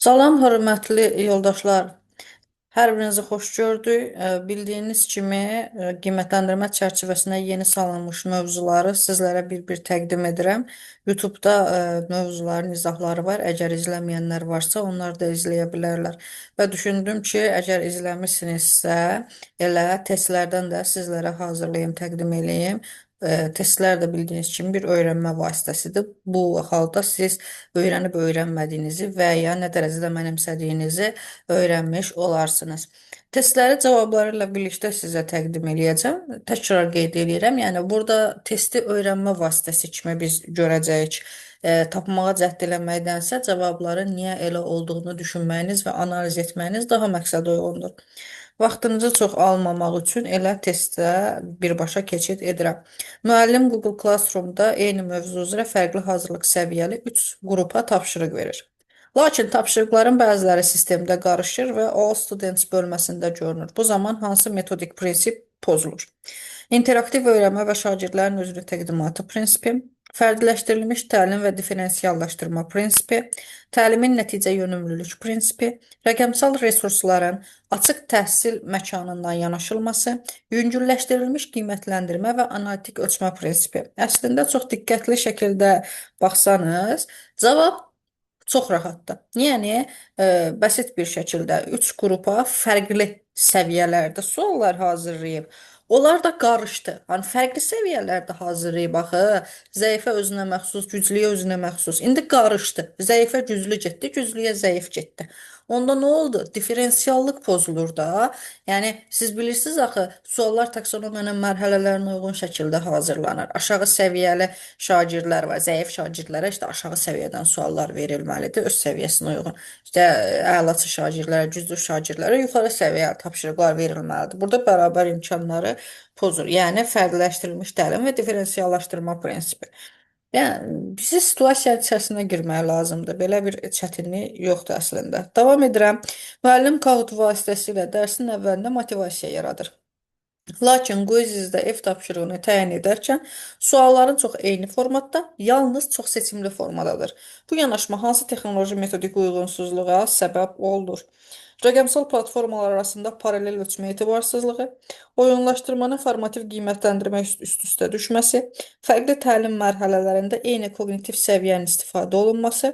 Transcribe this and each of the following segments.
Salam, hörmətli yoldaşlar. Hər birinizi xoş gördük. Bildiyiniz kimi, qiymətləndirmə çərçivəsinə yeni salınmış mövzuları sizlərə bir-bir təqdim edirəm. YouTube-da mövzuların izahları var. Əgər izləməyənlər varsa, onlar da izləyə bilərlər. Və düşündüm ki, əgər izləmisinizsə, elə testlərdən də sizlərə hazırlayım, təqdim eləyim. Testlər də bildiyiniz kimi bir öyrənmə vasitəsidir. Bu halda siz öyrənib öyrənmədiyinizi və ya nə dərəcədə mənimsədiyinizi öyrənmiş olarsınız. Testləri cavabları ilə birlikdə sizə təqdim eləyəcəm. Təkrar qeyd edirəm. Yəni burada testi öyrənmə vasitəsi kimi biz görəcəyik. Tapmağa cəhd eləməkdənsə cavabların niyə elə olduğunu düşünməyiniz və analiz etməyiniz daha məqsədə uyğundur. Vaxtınızı çox almamaq üçün elə testə birbaşa keçid edirəm. Müəllim Google Classroom-da eyni mövzu üzrə fərqli hazırlıq səviyyəli 3 qrupa tapşırıq verir. Lakin tapşırıqların bəziləri sistemdə qarışır və All Students bölməsində görünür. Bu zaman hansı metodik prinsip pozulur? İnteraktiv öyrənmə və şagirdlərin özünü təqdimatı prinsipi, fərdiləşdirilmiş təlim və differensiallaşdırma prinsipi, təlimin nəticə yönümlülük prinsipi, rəqəmsal resursların açıq təhsil məkanından yanaşılması, yüngülləşdirilmiş qiymətləndirmə və analitik ölçmə prinsipi. Əslində çox diqqətli şəkildə baxsanız, cavab çox rahatdır. Yəni, bəsit bir şəkildə 3 qrupa fərqli səviyyələrdə suallar hazırlayıb. Onlar da qarışdı. Hani fərqli səviyyələrdə hazırlayıb axı. Zəifə özünə məxsus, güclüyə özünə məxsus. İndi qarışdı. Zəifə güclü getdi, güclüyə zəif getdi. Onda nə oldu? Diferensiallıq pozulur da. Yəni siz bilirsiniz axı, suallar taksonomiyanın mərhələlərinə uyğun şəkildə hazırlanır. Aşağı səviyyəli şagirdlər var. Zəif şagirdlərə işte aşağı səviyyədən suallar verilməlidir öz səviyyəsinə uyğun. İşte əlaçı şagirdlərə, güclü şagirdlərə yuxarı səviyyə tapşırıqlar verilməlidir. Burada bərabər imkanları pozur. Yəni fərqləşdirilmiş təlim və differensiallaşdırma prinsipi. Yəni bizi situasiya içərisinə girmək lazımdır. Belə bir çətinlik yoxdur əslində. Davam edirəm. Müəllim Kahoot vasitəsilə dərsin əvvəlində motivasiya yaradır. Lakin quiz-də ev tapşırığını təyin edərkən sualların çox eyni formatda, yalnız çox seçimli formadadır. Bu yanaşma hansı texnoloji metodik uyğunsuzluğa səbəb olur? Rəqəmsal platformalar arasında paralel ölçmə etibarsızlığı, oyunlaşdırmanın formativ qiymətləndirmə üst-üstə düşməsi, fərqli təlim mərhələlərində eyni koqnitiv səviyyənin istifadə olunması,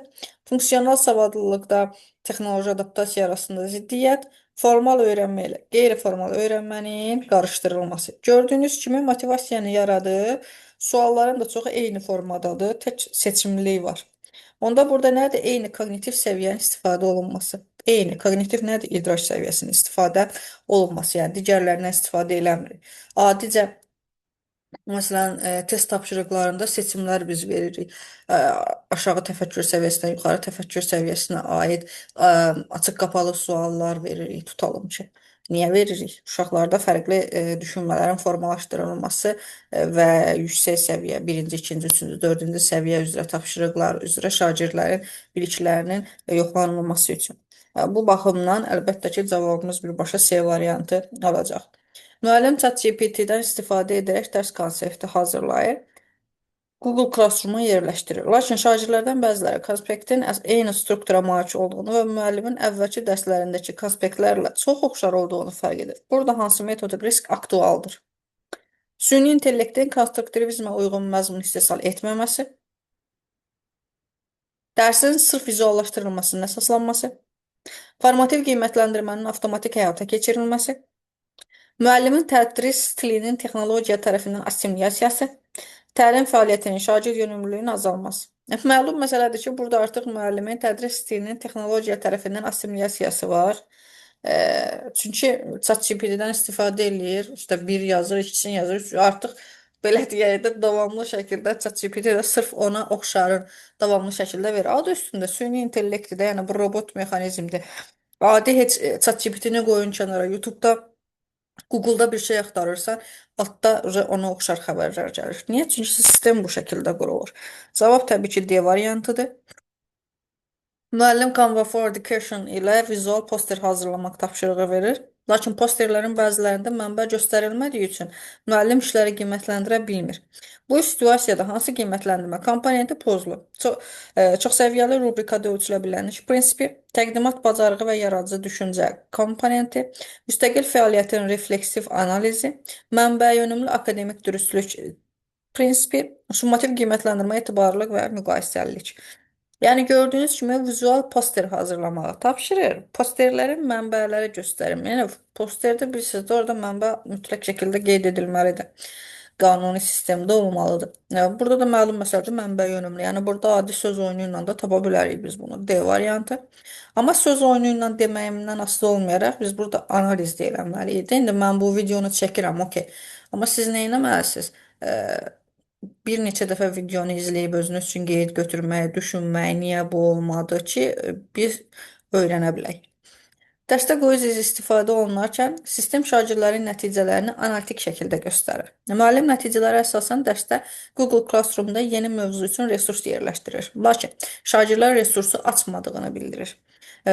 funksional savadlılıqda texnoloji adaptasiya arasında ziddiyyət, formal öyrənmə ilə qeyri-formal öyrənmənin qarışdırılması. Gördüyünüz kimi motivasiyanı yaradır, sualların da çoxu eyni formadadır, tək seçimlilik var. Onda burada nədir? Eyni koqnitiv səviyyənin istifadə olunması. Eyni koqnitiv nədir? İdraç səviyyəsinin istifadə olunması, yəni digərlərindən istifadə eləmirik. Adicə Məsələn, test tapşırıqlarında seçimlər biz veririk. Aşağı təfəkkür səviyyəsinə, yuxarı təfəkkür səviyyəsinə aid açıq-qapalı suallar veririk, tutalım ki. Niyə veririk? Uşaqlarda fərqli düşünmələrin formalaşdırılması və yüksək səviyyə, birinci, ikinci, üçüncü, dördüncü səviyyə üzrə tapşırıqlar üzrə şagirdlərin biliklərinin yoxlanılması üçün. Bu baxımdan əlbəttə ki, cavabımız birbaşa C variantı alacaq. Müəllim ChatGPT-dən istifadə edərək dərs konsepti hazırlayır. Google Classroom-a yerləşdirir. Lakin şagirdlərdən bəziləri konspektin eyni struktura malik olduğunu və müəllimin əvvəlki dərslərindəki konspektlərlə çox oxşar olduğunu fərq edir. Burada hansı metodik risk aktualdır? Süni intellektin konstruktivizmə uyğun məzmun istehsal etməməsi, dərsin sırf vizuallaşdırılmasının əsaslanması, formativ qiymətləndirmənin avtomatik həyata keçirilməsi, müəllimin tədris stilinin texnologiya tərəfindən assimilyasiyası, təlim fəaliyyətinin şagird yönümlülüyünün azalması. Məlum məsələdir ki, burada artıq müəllimin tədris stilinin texnologiya tərəfindən assimilyasiyası var. Çünki ChatGPT-dən istifadə eləyir, işte bir yazır, ikisini yazır, artıq belə deyək də davamlı şəkildə ChatGPT-də sırf ona oxşarın davamlı şəkildə verir. Adı üstündə süni intellektdir, yəni bu robot mexanizmdir. Adi heç ChatGPT-ni qoyun kənara, YouTube-da Google-da bir şey axtarırsan, altda ona oxşar xəbərlər gəlir. Niyə? Çünki sistem bu şəkildə qurulur. Cavab təbii ki, D variantıdır. Müəllim Canva for Education ilə vizual poster hazırlamaq tapşırığı verir. Lakin posterlərin bəzilərində mənbə göstərilmədiyi üçün müəllim işləri qiymətləndirə bilmir. Bu situasiyada hansı qiymətləndirmə komponenti pozulur? Çoxsəviyyəli rubrikada ölçülə bilən iş prinsipi, təqdimat bacarığı və yaradıcı düşüncə komponenti, müstəqil fəaliyyətin refleksiv analizi, mənbəyönümlü akademik dürüstlük prinsipi, summativ qiymətləndirmə, etibarlılıq və müqayisəlilik. Yəni gördüyünüz kimi vizual poster hazırlamağı tapşırır. Posterlərin mənbələri göstərir. Yəni posterdə bilirsiniz də orada mənbə mütləq şəkildə qeyd edilməlidir. Qanuni sistemdə olmalıdır. Yəni, burada da məlum məsələdir mənbə yönümlü. Yəni burada adi söz oyunu ilə də tapa bilərik biz bunu. D variantı. Amma söz oyunu ilə deməyimdən asılı olmayaraq biz burada analiz də eləməliyik. İndi mən bu videonu çəkirəm, okey. Amma siz nə etməlisiniz? Bir neçə dəfə videonu izləyib özünüz üçün qeyd götürmək, düşünmək, niyə bu olmadı ki, biz öyrənə bilək. Dərsdə quiz istifadə olunarkən sistem şagirdlərin nəticələrini analitik şəkildə göstərir. Müəllim nəticələrə əsasən dərsdə Google Classroom-da yeni mövzu üçün resurs yerləşdirir. Lakin şagirdlər resursu açmadığını bildirir.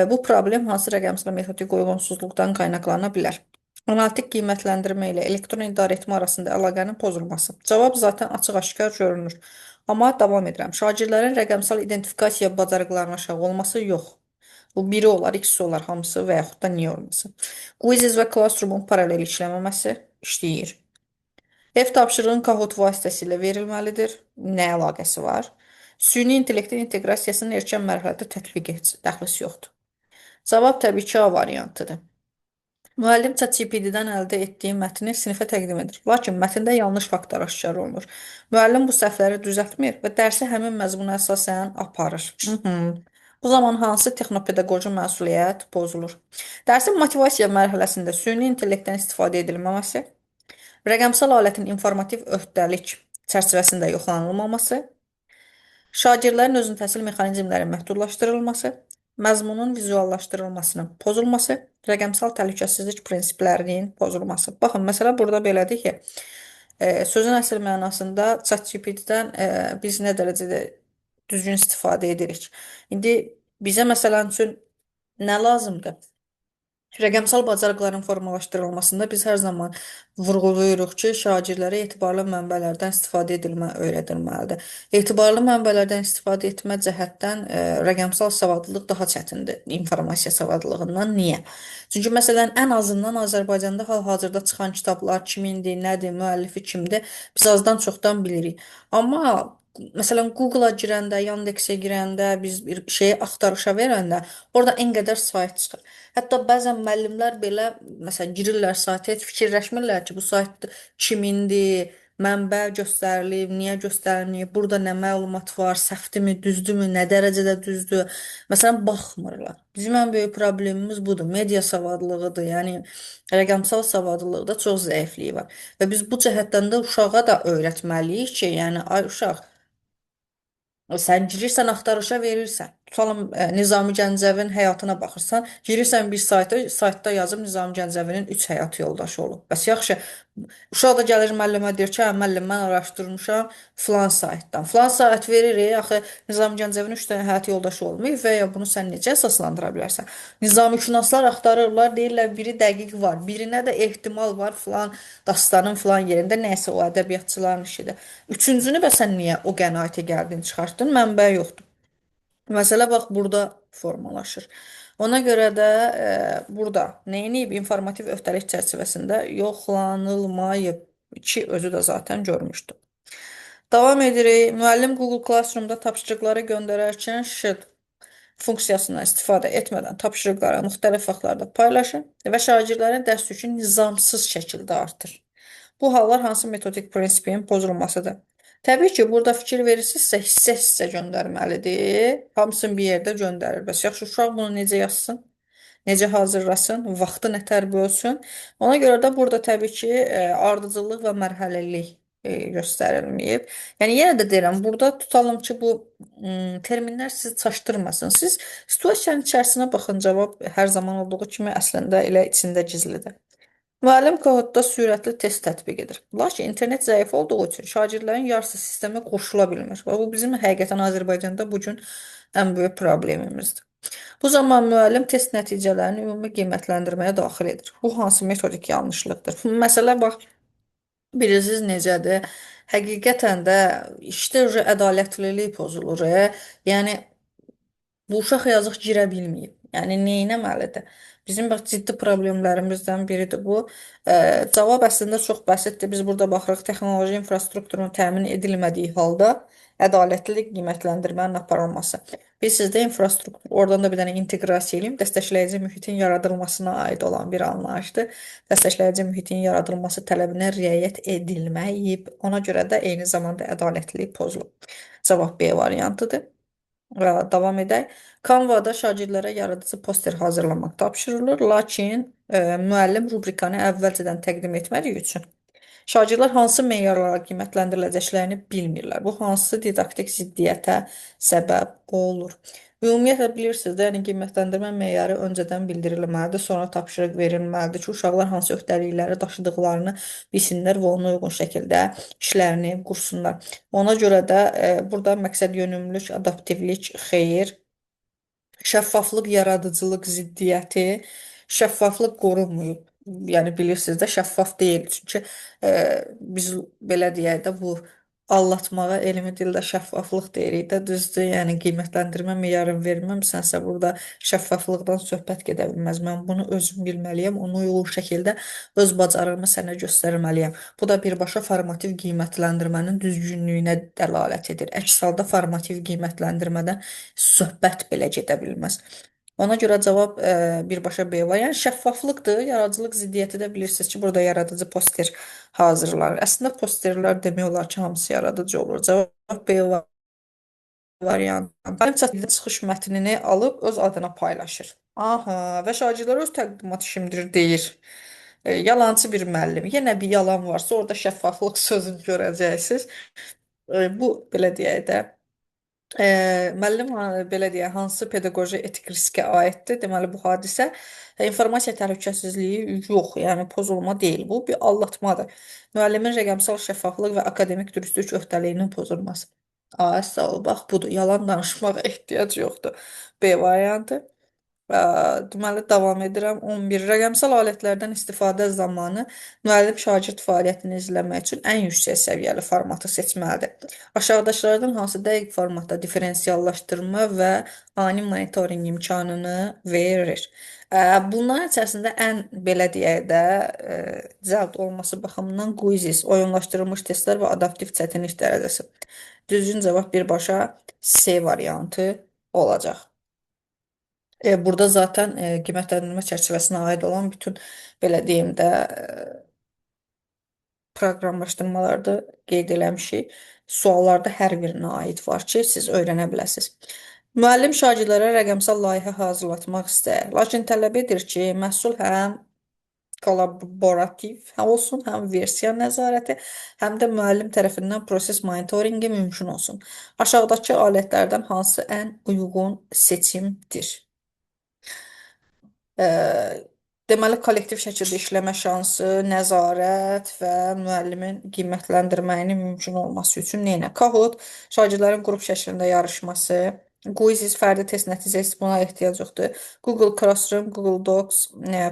Bu problem hansı rəqəmsal metodik uyğunsuzluqdan qaynaqlana bilər? Analitik qiymətləndirmə ilə elektron idarəetmə arasında əlaqənin pozulması. Cavab zaten açıq-aşkar görünür. Amma davam edirəm. Şagirdlərin rəqəmsal identifikasiya bacarıqlarının aşağı olması yox. Bu biri olar, ikisi olar, hamısı və yaxud da niyə olması. Quizzes və Classroom-un paralel işləməməsi işləyir. Ev tapşırığın Kahoot vasitəsilə verilməlidir. Nə əlaqəsi var? Süni intellektin inteqrasiyasını erkən mərhələdə tətbiq et. Dəxlisi yoxdur. Cavab təbii ki, A variantıdır. Müəllim ChatGPT-dən əldə etdiyi mətni sinifə təqdim edir. Lakin mətndə yanlış faktlar aşkar olunur. Müəllim bu səhvləri düzəltmir və dərsi həmin məzmuna əsasən aparır. Bu zaman hansı texnopedaqoji məsuliyyət pozulur? Dərsin motivasiya mərhələsində süni intellektdən istifadə edilməməsi, rəqəmsal alətin informativ öhdəlik çərçivəsində yoxlanılmaması, şagirdlərin özünü təhsil mexanizmləri məhdudlaşdırılması, məzmunun vizuallaşdırılmasının pozulması, rəqəmsal təhlükəsizlik prinsiplərinin pozulması. Baxın, məsələ burada belədir ki, sözün əsl mənasında ChatGPT-dən biz nə dərəcədə düzgün istifadə edirik. İndi bizə məsələn üçün nə lazımdır? Rəqəmsal bacarıqların formalaşdırılmasında biz hər zaman vurğulayırıq ki, şagirdlərə etibarlı mənbələrdən istifadə edilmə öyrədilməlidir. Etibarlı mənbələrdən istifadə etmə cəhətdən rəqəmsal savadlılıq daha çətindir informasiya savadlılığından. Niyə? Çünki məsələn, ən azından Azərbaycanda hal-hazırda çıxan kitablar kimindir, nədir, müəllifi kimdir, biz azdan çoxdan bilirik. Amma məsələn, Google-a girəndə, Yandex-ə girəndə, biz bir şeyi axtarışa verəndə, orada en qədər sayt çıxır. Hətta bəzən müəllimlər belə, məsələn, girirlər sayta, heç fikirləşmirlər ki, bu sayt kimindir, mənbə göstərilib, niyə göstərilməyib, burada nə məlumat var, səhvdimi, düzdürmü, nə dərəcədə düzdür. Məsələn, baxmırlar. Bizim ən böyük problemimiz budur, media savadlılığıdır. Yəni, rəqəmsal savadlılıqda çox zəifliyi var. Və biz bu cəhətdən də uşağa da öyrətməliyik ki, yəni, ay uşaq, sən girirsən axtarışa verirsən. Tutalım Nizami Gəncəvin həyatına baxırsan, girirsən bir sayta, saytda yazıb Nizami Gəncəvinin 3 həyat yoldaşı olub. Bəs yaxşı, uşaq da gəlir müəllimə deyir ki, hə müəllim mən araşdırmışam filan saytdan. Filan sayt verir, axı Nizami Gəncəvinin 3 dənə həyat yoldaşı olmayıb və ya bunu sən necə əsaslandıra bilərsən? Nizamişünaslar axtarırlar, deyirlər biri dəqiq var, birinə də ehtimal var filan dastanın filan yerində, nəysə o ədəbiyyatçıların işidir. Üçüncünü bəs sən niyə o qənaətə gəldin, çıxartdın? Mənbə yoxdur. Məsələ bax burada formalaşır. Ona görə də burada neyiniyib informativ öhdəlik çərçivəsində yoxlanılmayıb ki, özü də zaten görmüşdü. Davam edirik. Müəllim Google Classroom-da tapşırıqları göndərərkən şıd funksiyasından istifadə etmədən tapşırıqları müxtəlif vaxtlarda paylaşır və şagirdlərin dərs yükünü nizamsız şəkildə artır. Bu hallar hansı metodik prinsipin pozulmasıdır? Təbii ki, burada fikir verirsinizsə hissə-hissə göndərməlidir. Hamısını bir yerdə göndərir. Bəs yaxşı, uşaq bunu necə yazsın? Necə hazırlasın? Vaxtı nətər bölsün? Ona görə də burada təbii ki, ardıcıllıq və mərhələlilik göstərilməyib. Yəni, yenə də deyirəm, burada tutalım ki, bu terminlər sizi çaşdırmasın. Siz situasiyanın içərisinə baxın, cavab hər zaman olduğu kimi əslində elə içində gizlidir. Müəllim Kahootda sürətli test tətbiq edir. Lakin internet zəif olduğu üçün şagirdlərin yarısı sistemə qoşula bilmir. Və bu bizim həqiqətən Azərbaycanda bu gün ən böyük problemimizdir. Bu zaman müəllim test nəticələrini ümumi qiymətləndirməyə daxil edir. Bu hansı metodik yanlışlıqdır? Məsələ bax, bilirsiniz necədir? Həqiqətən də işdə ədalətlilik pozulur. Yəni bu uşaq yazıq girə bilməyib. Yəni neynəməlidir? Bizim bax ciddi problemlərimizdən biridir bu. Cavab əslində çox bəsitdir. Biz burada baxırıq texnoloji infrastrukturun təmin edilmədiyi halda ədalətli qiymətləndirmənin aparılması. Bilirsiniz də infrastruktur, oradan da bir dənə inteqrasiya edeyim. Dəstəkləyici mühitin yaradılmasına aid olan bir anlayışdır. Dəstəkləyici mühitin yaradılması tələbinə riayət edilməyib. Ona görə də eyni zamanda ədalətlilik pozulub. Cavab B variantıdır. Davam edək. Canva-da şagirdlərə yaradıcı poster hazırlamaq tapşırılır, lakin müəllim rubrikanı əvvəlcədən təqdim etmədiyi üçün şagirdlər hansı meyarlarla qiymətləndiriləcəklərini bilmirlər. Bu hansı didaktik ziddiyyətə səbəb olur? Ümumiyyətlə bilirsiniz də, yəni qiymətləndirmə meyarı öncədən bildirilməlidir, sonra tapşırıq verilməlidir ki, uşaqlar hansı öhdəlikləri daşıdıqlarını bilsinlər və ona uyğun şəkildə işlərini qursunlar. Ona görə də burada məqsədyönümlülük, adaptivlik xeyir, şəffaflıq, yaradıcılıq ziddiyyəti, şəffaflıq qorunmayıb. Yəni bilirsiniz də şəffaf deyil. Çünki biz belə deyək də bu allatmağa elmi dildə şəffaflıq deyirik də, düzdür? Yəni qiymətləndirmə meyarını verməmisənsə burada şəffaflıqdan söhbət gedə bilməz. Mən bunu özüm bilməliyəm, ona uyğun şəkildə öz bacarığımı sənə göstərməliyəm. Bu da birbaşa formativ qiymətləndirmənin düzgünlüyünə dəlalət edir. Əks halda formativ qiymətləndirmədən söhbət belə gedə bilməz. Ona görə cavab birbaşa B var. Yəni şəffaflıqdır, yaradıcılıq ziddiyyəti də bilirsiniz ki, burada yaradıcı poster hazırlanır. Əslində posterlər demək olar ki, hamısı yaradıcı olur. Cavab B variantı. Müəllim çətinliklə çıxış mətnini alıb öz adına paylaşır. Aha, və şagirdlər öz təqdimat işimdir deyir. Yalançı bir müəllim. Yenə bir yalan varsa orada şəffaflıq sözünü görəcəksiniz. Bu belə deyək də müəllim belə deyək, hansı pedaqoji etik riskə aiddir? Deməli bu hadisə informasiya təhlükəsizliyi yox, yəni pozulma deyil. Bu bir aldatmadır. Müəllimin rəqəmsal şəffaflıq və akademik dürüstlük öhdəliyinin pozulması. Sağ ol, bax budur. Yalan danışmağa ehtiyac yoxdur. B variantı. Deməli, davam edirəm. 11. Rəqəmsal alətlərdən istifadə zamanı müəllim şagird fəaliyyətini izləmək üçün ən yüksək səviyyəli formatı seçməlidir. Aşağıdakılardan hansı dəqiq formatda differensiallaşdırma və ani monitorinq imkanını verir? Bunların içərisində ən belə deyək də cəld olması baxımından quizzes, oyunlaşdırılmış testlər və adaptiv çətinlik dərəcəsi. Düzgün cavab birbaşa C variantı olacaq. Burada zaten qiymətləndirmə çərçivəsinə aid olan bütün belə deyim də proqramlaşdırmalarda qeyd eləmişik. Suallarda hər birinə aid var ki, siz öyrənə biləsiniz. Müəllim şagirdlərə rəqəmsal layihə hazırlatmaq istəyir. Lakin tələb edir ki, məhsul həm kollaborativ olsun, həm versiya nəzarəti, həm də müəllim tərəfindən proses monitorinqi mümkün olsun. Aşağıdakı alətlərdən hansı ən uyğun seçimdir? Deməli, kollektiv şəkildə işləmə şansı, nəzarət və müəllimin qiymətləndirməyinin mümkün olması üçün nə? Kahoot, şagirdlərin qrup şəklində yarışması, quizzes, fərdi test nəticəsi buna ehtiyac yoxdur. Google Classroom, Google Docs,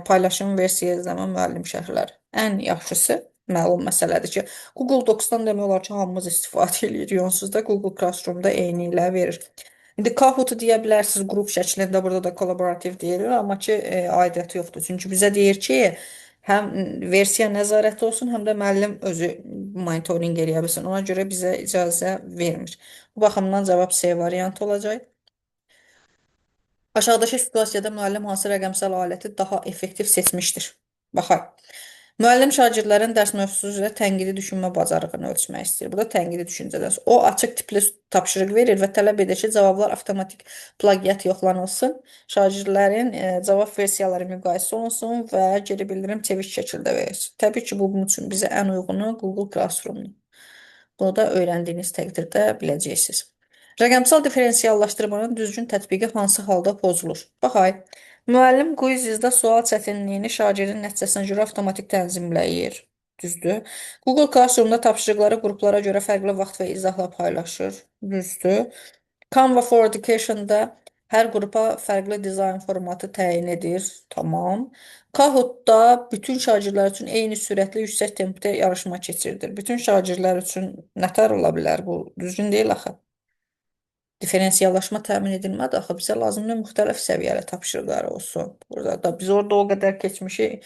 paylaşım, versiya izləmə, müəllim şərhləri. Ən yaxşısı məlum məsələdir ki, Google Docs-dan demək olar ki, hamımız istifadə edirik. Onsuz da Google Classroom-da eyni ilə verir. İndi Kahoot-u deyə bilərsiniz, qrup şəklində, burada da kollaborativ deyilir, amma ki, aidiyyəti yoxdur. Çünki bizə deyir ki, həm versiya nəzarəti olsun, həm də müəllim özü monitorinq eləyə bilsin. Ona görə bizə icazə vermir. Bu baxımdan cavab C variantı olacaq. Aşağıdakı situasiyada müəllim hansı rəqəmsal aləti daha effektiv seçmişdir? Baxaq. Müəllim şagirdlərin dərs mövzusu üzrə tənqidi düşünmə bacarığını ölçmək istəyir. Bu da tənqidi düşüncədən. O açıq tipli tapşırıq verir və tələb edir ki, cavablar avtomatik plagiat yoxlanılsın. Şagirdlərin cavab versiyaları müqayisə olunsun və geri bildirim çevik şəkildə verilsin. Təbii ki, bunun üçün bizə ən uyğunu Google Classroom-dur. Bunu da öyrəndiyiniz təqdirdə biləcəksiniz. Rəqəmsal differensiallaşdırmanın düzgün tətbiqi hansı halda pozulur? Baxay. Müəllim quiz-də sual çətinliyini şagirdin nəticəsinə görə avtomatik tənzimləyir. Düzdür. Google Classroom-da tapşırıqları qruplara görə fərqli vaxt və izahla paylaşır. Düzdür. Canva for Education-da Hər qrupa fərqli dizayn formatı təyin edir. Tamam. Kahoot-da bütün şagirdlər üçün eyni sürətli yüksək tempdə yarışma keçirilir. Bütün şagirdlər üçün nətər ola bilər bu? Düzgün deyil axı. Diferensiallaşma təmin edilmədi. Axı bizə lazımdır müxtəlif səviyyəli tapşırıqlar olsun. Burada da biz orada o qədər keçmişik.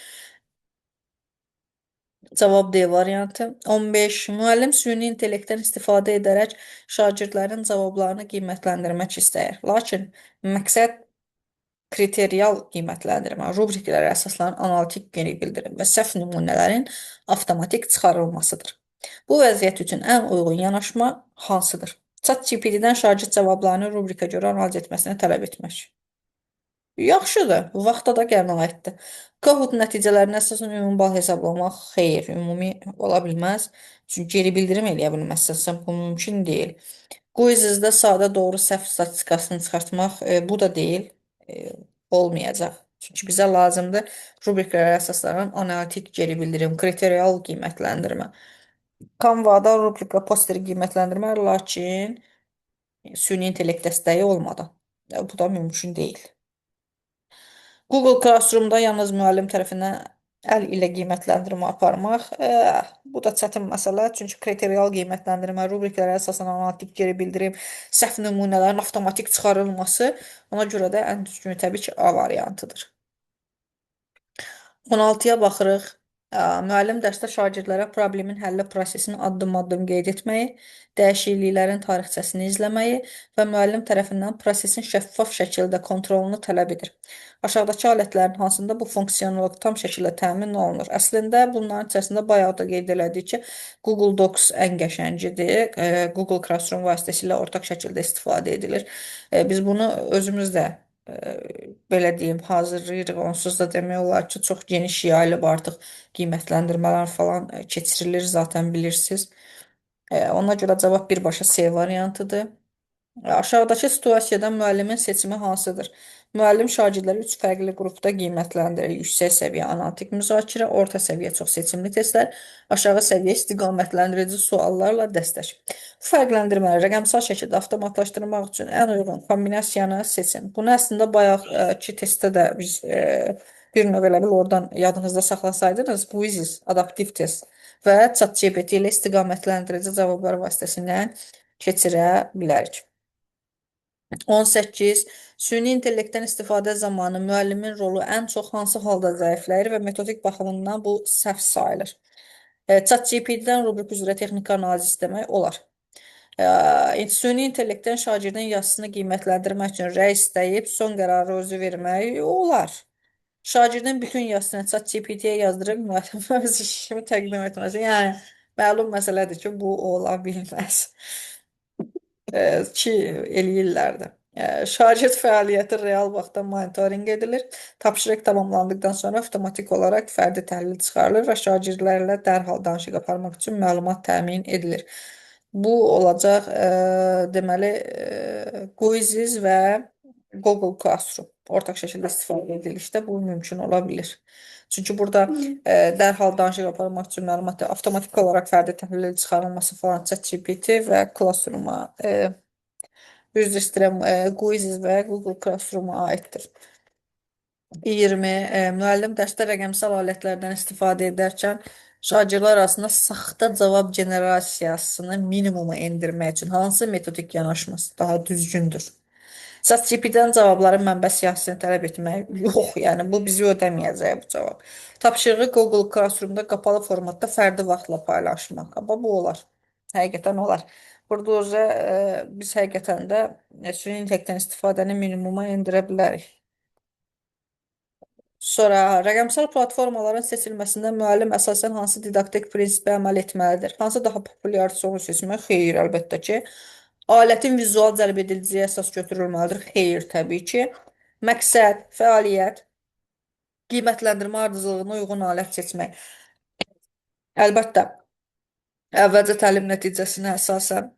Cavab D variantı. 15. Müəllim süni intellektdən istifadə edərək şagirdlərin cavablarını qiymətləndirmək istəyir. Lakin məqsəd kriterial qiymətləndirmə, rubriklərə əsaslanan analitik geri bildirim və səhv nümunələrin avtomatik çıxarılmasıdır. Bu vəziyyət üçün ən uyğun yanaşma hansıdır? ChatGPT-dən şagird cavablarını rubrika görə analiz etməsini tələb etmək. Yaxşıdır, vaxta da qənaətdir. Kahoot nəticələrinə əsasən ümumi bal hesablamaq xeyr, ümumi ola bilməz. Çünki geri bildirim eləyə bilməzsənsə bu mümkün deyil. Quizzes-də sadə doğru səhv statistikasını çıxartmaq bu da deyil, olmayacaq. Çünki bizə lazımdır rubriklərə əsaslanan analitik geri bildirim, kriterial qiymətləndirmə. Canva-da rubrika posteri qiymətləndirmə, lakin süni intellekt dəstəyi olmadan. Bu da mümkün deyil. Google Classroom-da yalnız müəllim tərəfindən əl ilə qiymətləndirmə aparmaq, bu da çətin məsələ, çünki kriterial qiymətləndirmə, rubriklərə əsasən analitik geri bildirim, səhv nümunələrin avtomatik çıxarılması, ona görə də ən düzgünü təbii ki, A variantıdır. 16-ya baxırıq. Müəllim dərsdə şagirdlərə problemin həlli prosesini addım-addım qeyd etməyi, dəyişikliklərin tarixçəsini izləməyi və müəllim tərəfindən prosesin şəffaf şəkildə kontrolunu tələb edir. Aşağıdakı alətlərin hansında bu funksionallıq tam şəkildə təmin olunur? Əslində, bunların içərisində bayaq da qeyd elədik ki, Google Docs ən qəşəngidir. Google Classroom vasitəsilə ortaq şəkildə istifadə edilir. Biz bunu özümüz də belə deyim, hazırlayırıq. Onsuz da demək olar ki, çox geniş yayılıb artıq qiymətləndirmələr falan keçirilir, zaten bilirsiniz. Ona görə cavab birbaşa C variantıdır. Aşağıdakı situasiyada müəllimin seçimi hansıdır? Müəllim şagirdləri 3 fərqli qrupda qiymətləndirir. Yüksək səviyyə analitik müzakirə, orta səviyyə çox seçimli testlər, aşağı səviyyə istiqamətləndirici suallarla dəstək. Bu fərqləndirmələri rəqəmsal şəkildə avtomatlaşdırmaq üçün ən uyğun kombinasiyanı seçin. Bunu əslində bayaqki testdə də biz bir növ elə bil oradan yadınızda saxlasaydınız, Quizzes, adaptiv test və ChatGPT ilə istiqamətləndirici cavablar vasitəsilə keçirə bilərik. 18. Süni intellektdən istifadə zamanı müəllimin rolu ən çox hansı halda zəifləyir və metodik baxımından bu səhv sayılır? ChatGPT-dən rubrik üzrə texniki analiz istəmək olar. Süni intellektdən şagirdin yazısını qiymətləndirmək üçün rəy istəyib son qərarı özü vermək olar. Şagirdin bütün yazısını ChatGPT-yə yazdırıb müəllimə öz işimi təqdim etməsi. Yəni, məlum məsələdir ki, bu ola bilməz. Ki eləyirlər də. Şagird fəaliyyəti real vaxtda monitorinq edilir. Tapşırıq tamamlandıqdan sonra avtomatik olaraq fərdi təhlil çıxarılır və şagirdlərlə dərhal danışıq aparmaq üçün məlumat təmin edilir. Bu olacaq deməli Quizzes və Google Classroom ortaq şəkildə istifadə edilişdə bu mümkün ola bilir. Çünki burada dərhal danışıq aparmaq üçün məlumat avtomatik olaraq fərdi təhlil çıxarılması falan ChatGPT və Classroom-a üzr istəyirəm, Quizzes və Google Classroom-a aiddir. 20. Müəllim dərsdə rəqəmsal alətlərdən istifadə edərkən şagirdlər arasında saxta cavab generasiyasını minimuma endirmək üçün hansı metodik yanaşması daha düzgündür? ChatGPT-dən cavabların mənbə siyahısını tələb etmək yox, yəni bu bizi ödəməyəcək bu cavab. Tapşırığı Google Classroom-da qapalı formatda fərdi vaxtla paylaşmaq. Amma bu olar. Həqiqətən olar. Burada biz həqiqətən də süni intellektdən istifadəni minimuma endirə bilərik. Sonra rəqəmsal platformaların seçilməsində müəllim əsasən hansı didaktik prinsipə əməl etməlidir? Hansı daha populyardır onu seçmək? Xeyr, əlbəttə ki. Alətin vizual cəlb ediliciyə əsas götürülməlidir? Xeyr, təbii ki. Məqsəd, fəaliyyət, qiymətləndirmə ardıcıllığına uyğun alət seçmək. Əlbəttə, əvvəlcə təlim nəticəsinə əsasən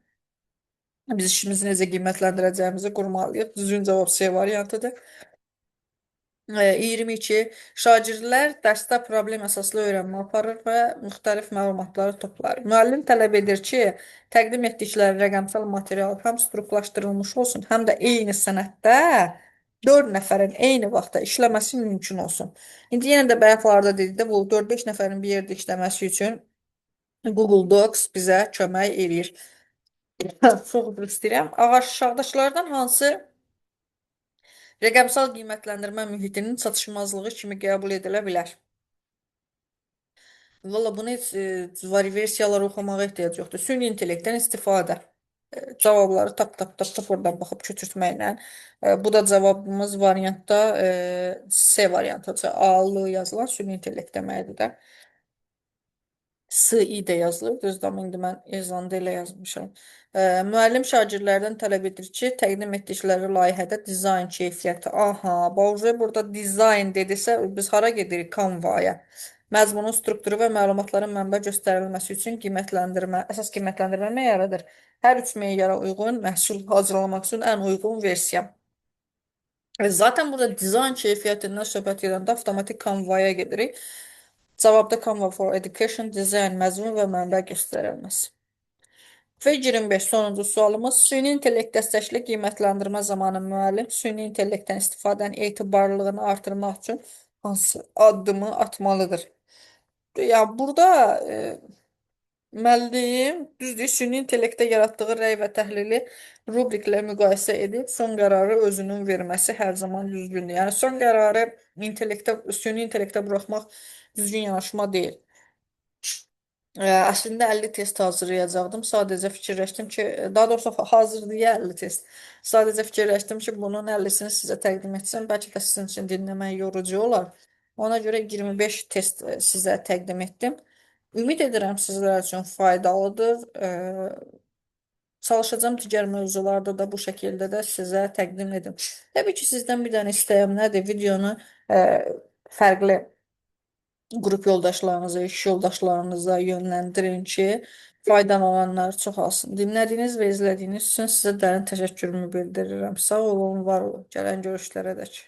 biz işimizi necə qiymətləndirəcəyimizi qurmalıyıq. Düzgün cavab C variantıdır. 22. Şagirdlər dərsdə problem əsaslı öyrənmə aparır və müxtəlif məlumatları toplar. Müəllim tələb edir ki, təqdim etdikləri rəqəmsal material həm strukturlaşdırılmış olsun, həm də eyni sənətdə 4 nəfərin eyni vaxtda işləməsi mümkün olsun. İndi yenə də bayaqlarda dedik də bu 4-5 nəfərin bir yerdə işləməsi üçün Google Docs bizə kömək eləyir. Çox üzr istəyirəm. Aşağıdakılardan hansı rəqəmsal qiymətləndirmə mühitinin çatışmazlığı kimi qəbul edilə bilər? Valla bunu heç versiyaları oxumağa ehtiyac yoxdur. Süni intellektdən istifadə. Cavabları tap tap tap tap oradan baxıb köçürtməklə. Bu da cavabımız variantda C variantı. A-lı yazılan süni intellekt deməkdir də. SI də yazılır. Düzdür, amma indi mən Ezanda elə yazmışam. Müəllim şagirdlərdən tələb edir ki, təqdim etdikləri layihədə dizayn keyfiyyəti. Aha, Bauze burada dizayn dedisə, biz hara gedirik? Canva-ya. Məzmunun strukturu və məlumatların mənbə göstərilməsi üçün qiymətləndirmə, əsas qiymətləndirmə meyarıdır. Hər üç meyara uyğun məhsul hazırlamaq üçün ən uyğun versiya. Zaten burada dizayn keyfiyyətindən söhbət gedəndə avtomatik Canva-ya gedirik. Cavabda Canva for Education, dizayn, məzmun və mənbə göstərilməsi. Və 25 sonuncu sualımız. Süni intellekt dəstəkli qiymətləndirmə zamanı müəllim süni intellektdən istifadənin etibarlılığını artırmaq üçün hansı addımı atmalıdır? Ya burada müəllim düzdür, süni intellektdə yaratdığı rəy və təhlili rubriklə müqayisə edib son qərarı özünün verməsi hər zaman düzgündür. Yəni son qərarı süni intellektə buraxmaq düzgün yanaşma deyil. Əslində 50 test hazırlayacaqdım. Sadəcə fikirləşdim ki, daha doğrusu hazırlayır 50 test. Sadəcə fikirləşdim ki, bunun 50-sini sizə təqdim etsəm, bəlkə də sizin üçün dinləmək yorucu olar. Ona görə 25 test sizə təqdim etdim. Ümid edirəm sizlər üçün faydalıdır. Çalışacağım digər mövzularda da bu şəkildə də sizə təqdim edim. Təbii ki, sizdən bir dənə istəyim nədir? Videonu fərqli qrup yoldaşlarınıza, iş yoldaşlarınıza yönləndirin ki, faydalananlar çoxalsın. Dinlədiyiniz və izlədiyiniz üçün sizə dərin təşəkkürümü bildirirəm. Sağ olun, var olun. Gələn görüşlərə dək.